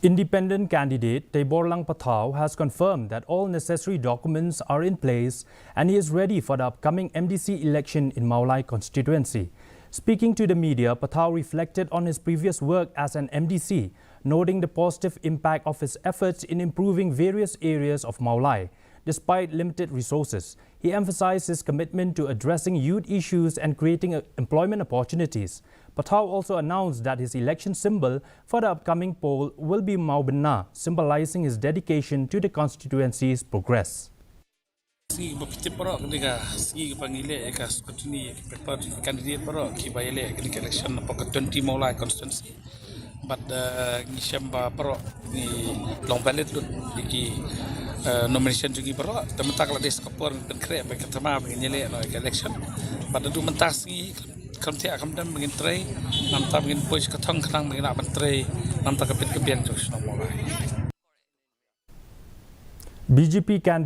Independent candidate Teiborlang Pathaw has confirmed that all necessary documents are in place and he is ready for the upcoming MDC election in Mawlai constituency. Speaking to the media, Pathaw reflected on his previous work as an MDC, noting the positive impact of his efforts in improving various areas of Mawlai. Despite limited resources, he emphasized his commitment to addressing youth issues and creating employment opportunities. Pathaw also announced that his election symbol for the upcoming poll will be Mawlai, symbolizing his dedication to the constituency's progress. But Nishamba Pro long ballot nomination juga Pro tementak lah deskapor penkreat baik ketama begini le election but itu mentasi kamtia kamdan begini tray nampak begini push ketang ketang begini nak menteri nampak kepit kebiang terus Mawlai. BJP candidate